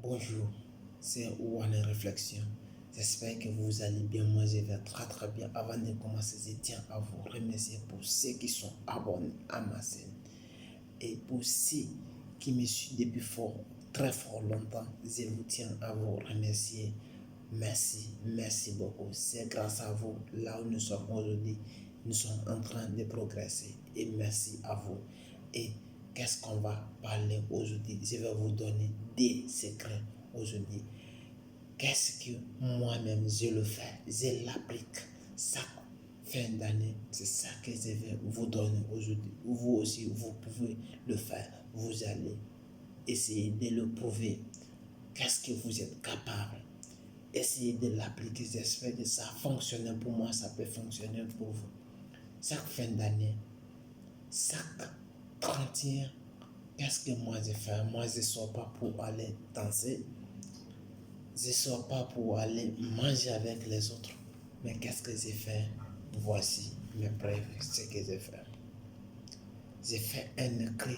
Bonjour, c'est One Réflexion. J'espère que vous allez bien. Moi, je vais très bien. Avant de commencer, je tiens à vous remercier pour ceux qui sont abonnés à ma chaîne. Et pour ceux qui me suivent depuis très fort longtemps, je vous tiens à vous remercier. Merci beaucoup. C'est grâce à vous, là où nous sommes aujourd'hui, nous sommes en train de progresser. Et merci à vous. Et qu'est-ce qu'on va parler aujourd'hui? Je vais vous donner des secrets aujourd'hui. Qu'est-ce que moi-même je le fais? Je l'applique chaque fin d'année. C'est ça que je vais vous donner aujourd'hui. Vous aussi, vous pouvez le faire. Vous allez essayer de le prouver. Qu'est-ce que vous êtes capable? Essayez de l'appliquer. J'espère que ça fonctionne pour moi. Ça peut fonctionner pour vous. Chaque fin d'année, chaque 31, qu'est-ce que moi je fais? Moi, je ne sors pas pour aller danser. Je ne sors pas pour aller manger avec les autres. Mais qu'est-ce que j'ai fait? Voici mes preuves, ce que j'ai fait. J'ai fait un écrit.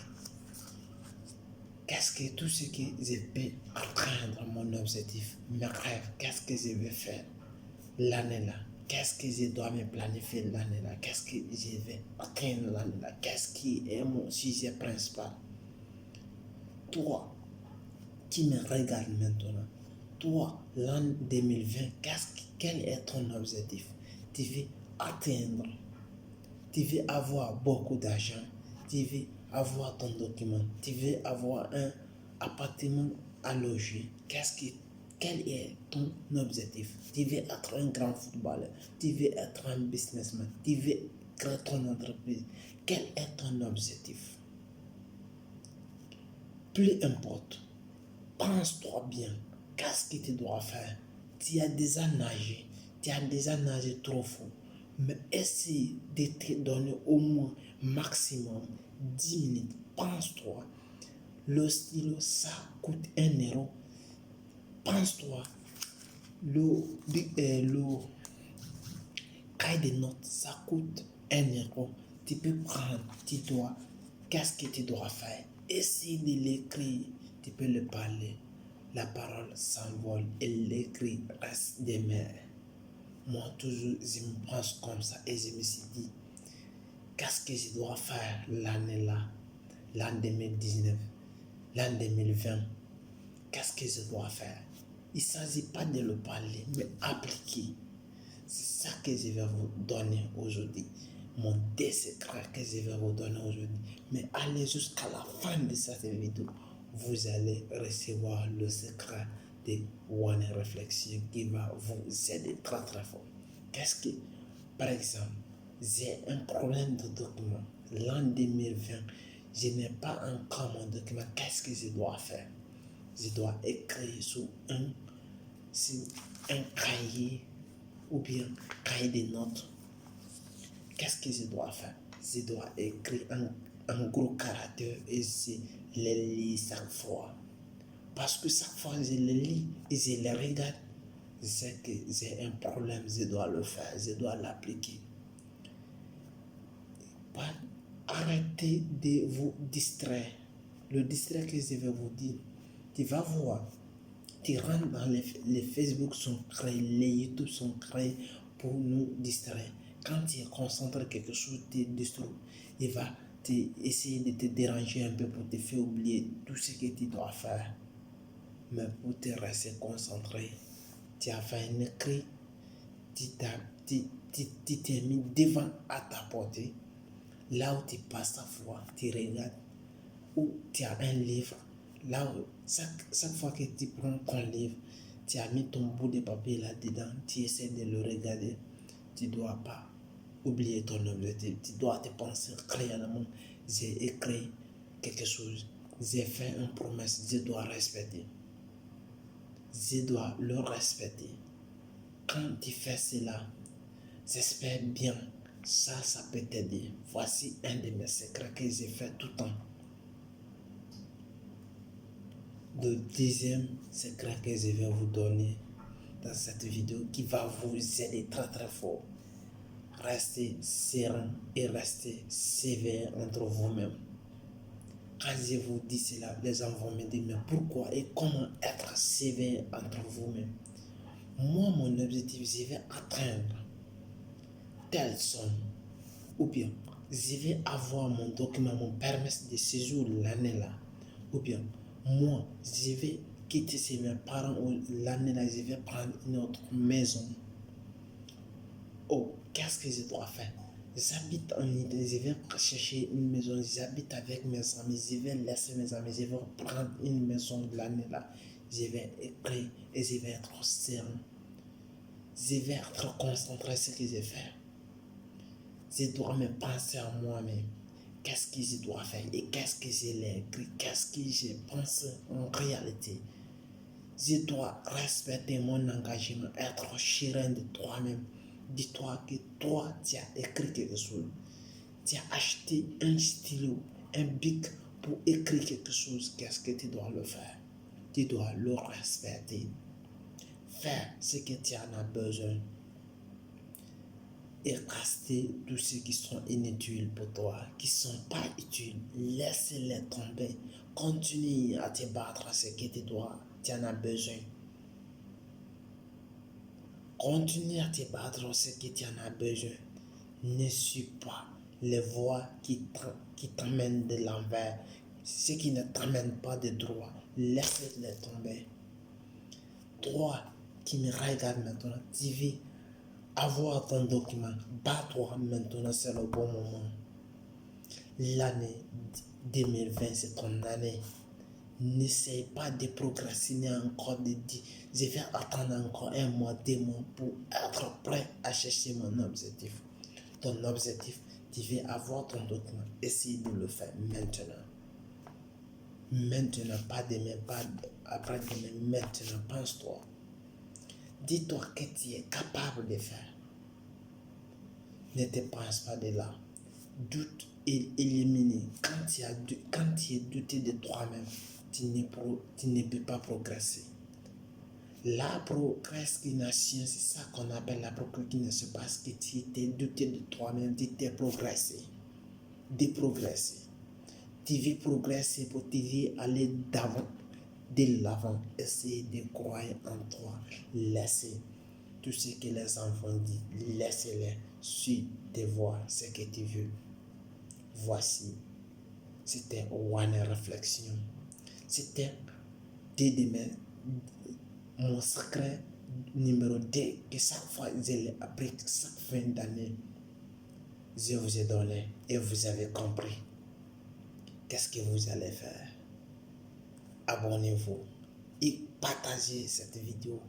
Qu'est-ce que tout ce que je peux atteindre mon objectif, mes rêves, qu'est-ce que je vais faire l'année-là? Qu'est-ce que je dois me planifier l'année-là? Qu'est-ce que je vais atteindre l'année-là? Qu'est-ce qui est mon sujet principal? Toi, qui me regarde maintenant, toi, l'an 2020, quel est ton objectif? Tu veux atteindre, tu veux avoir beaucoup d'argent, tu veux avoir ton document, tu veux avoir un appartement à loger. Quel est ton objectif? Tu veux être un grand footballeur, tu veux être un businessman, tu veux créer ton entreprise. Quel est ton objectif? Peu importe. Pense-toi bien, qu'est-ce que tu dois faire? Tu as déjà nagé trop fort, mais essaye de te donner au moins maximum 10 minutes. Pense-toi, le stylo, ça coûte 1 euro. Pense-toi, le cahier de notes, ça coûte 1 euro. Tu peux prendre, qu'est-ce que tu dois faire? Essaye de l'écrire, tu peux le parler. La parole s'envole et l'écrit reste des mains. Moi, toujours, je me pense comme ça et je me suis dit, qu'est-ce que je dois faire l'année-là, l'an 2019, l'an 2020, qu'est-ce que je dois faire? Il ne s'agit pas de le parler, mais appliquer. C'est ça que je vais vous donner aujourd'hui. Mon secret que je vais vous donner aujourd'hui. Mais allez jusqu'à la fin de cette vidéo. Vous allez recevoir le secret de One Réflexion qui va vous aider très fort. Qu'est-ce que, par exemple, j'ai un problème de document. L'an 2020, je n'ai pas encore mon document. Qu'est-ce que je dois faire? Je dois écrire sur un cahier ou bien cahier de notes. Qu'est-ce que je dois faire? Je dois écrire un gros caractère et je les lis chaque fois. Parce que chaque fois que je les lis et je les regarde, je sais que j'ai un problème, je dois le faire, je dois l'appliquer. Arrêtez de vous distraire. Le distrait que je vais vous dire, tu vas voir, tu rentres dans les Facebook sont créés, les YouTube sont créés pour nous distraire. Quand tu es concentré quelque chose, tu distrait, il va essayer de te déranger un peu pour te faire oublier tout ce que tu dois faire. Mais pour te rester concentré, tu as fait un écrit, tu t'es mis devant à ta portée, là où tu passes ta foi, tu regardes, ou tu as un livre, là où chaque fois que tu prends ton livre, tu as mis ton bout de papier là-dedans, tu essaies de le regarder, tu ne dois pas oublier ton objectif, tu dois te penser réellement, j'ai écrit quelque chose, j'ai fait une promesse, je dois respecter. Je dois le respecter. Quand tu fais cela, j'espère bien, ça peut t'aider. Voici un de mes secrets que j'ai fait tout le temps. Le deuxième secret que je vais vous donner dans cette vidéo qui va vous aider très fort. Restez serein et restez sévère entre vous-même. Quand je vous dis cela, les gens vont me dire, mais pourquoi et comment être sévère entre vous-même? Moi, mon objectif, je vais atteindre telle somme. Ou bien, je vais avoir mon document, mon permis de séjour l'année là. Ou bien, moi, je vais quitter chez mes parents ou l'année là, je vais prendre une autre maison. Oh, qu'est-ce que je dois faire? J'habite en Italie, je vais chercher une maison, j'habite avec mes amis, je vais laisser mes amis, je vais prendre une maison de l'année là. Je vais écrire et je vais être serein. Je vais être concentré sur ce que je fais. Je dois me penser à moi-même. Qu'est-ce que je dois faire et qu'est-ce que je l'ai écrit, qu'est-ce que je pense en réalité. Je dois respecter mon engagement, être serein de toi-même. Dis-toi que toi, tu as écrit quelque chose. Tu as acheté un stylo, un bic pour écrire quelque chose. Qu'est-ce que tu dois le faire? Tu dois le respecter. Faire ce que tu en as besoin. Et rester tous ceux qui sont inutiles pour toi, qui ne sont pas utiles. Laisse-les tomber. Continue à te battre ce que tu en as besoin. Continue à te battre ce que tu en as besoin. Ne suis pas les voies qui t'emmènent de l'envers, ce qui ne t'emmènent pas de droit. Laisse-les tomber. Toi qui me regardes maintenant, tu veux avoir ton document, bats-toi maintenant, c'est le bon moment. L'année 2020, c'est ton année. N'essaye pas de procrastiner encore, de dire, je vais attendre encore un mois, 2 mois pour être prêt à chercher mon objectif. Ton objectif, tu veux avoir ton document. Essaye de le faire maintenant. Maintenant, pas demain, pas après-demain, maintenant, pense-toi. Dis-toi que tu es capable de faire. Ne te pense pas de là. Doute est éliminé. Quand tu es douté de toi-même, tu ne peux pas progresser. La procrastination, c'est ça qu'on appelle la procrastination parce que tu t'es douté de toi-même, tu t'es progressé. Déprogresser. Tu veux progresser pour te veux aller de l'avant. Essaye de croire en toi. Laissez tout ce que les enfants disent, laissez-les suivre tes voies, ce que tu veux. Voici, c'était One Réflexion. C'était mon secret numéro 2 que chaque fois je l'ai appris, chaque fin d'année, je vous ai donné et vous avez compris. Qu'est-ce que vous allez faire? Abonnez-vous et partagez cette vidéo.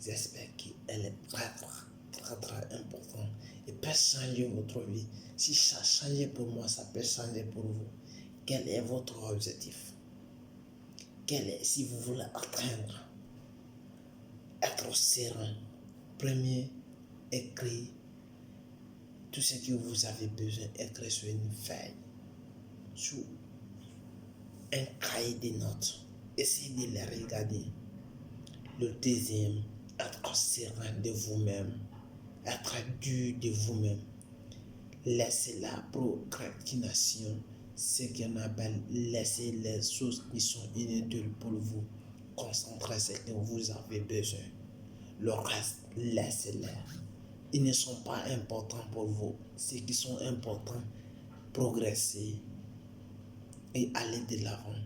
J'espère qu'elle est très importante et peut changer votre vie. Si ça a changé pour moi, ça peut changer pour vous. Quel est votre objectif? Si vous voulez atteindre, être serein, premier, écrire tout ce que vous avez besoin, écrire sur une feuille, sur un cahier de notes. Essayez de les regarder. Le deuxième, être serein de vous-même, être dur de vous-même. Laissez la procrastination, ce qu'on appelle laisser les choses qui sont inutiles pour vous. Concentrez sur ce que vous avez besoin. Le reste, laissez-les. Ils ne sont pas importants pour vous. Ceux qui sont importants, progressez et allez de l'avant.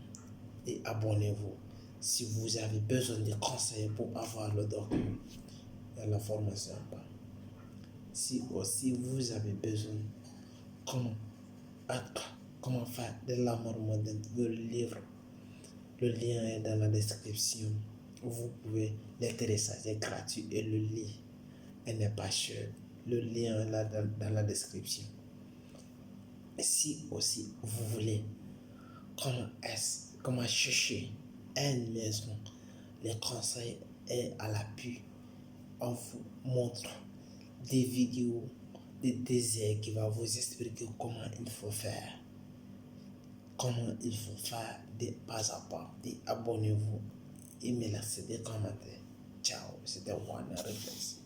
Et abonnez-vous. Si vous avez besoin de conseils pour avoir le document, il y a la formation en bas. Si aussi vous avez besoin comment faire de l'amour moderne, le livre, le lien est dans la description. Vous pouvez le télécharger gratuit et le lire. Elle n'est pas cher. Le lien est là dans la description. Et si aussi vous voulez comment chercher une maison, les conseils est à l'appui. On vous montre des vidéos, des désirs qui vont vous expliquer comment il faut faire. Comment il faut faire des pas à pas. Abonnez-vous et me laissez des commentaires. Ciao, c'était One Reflex.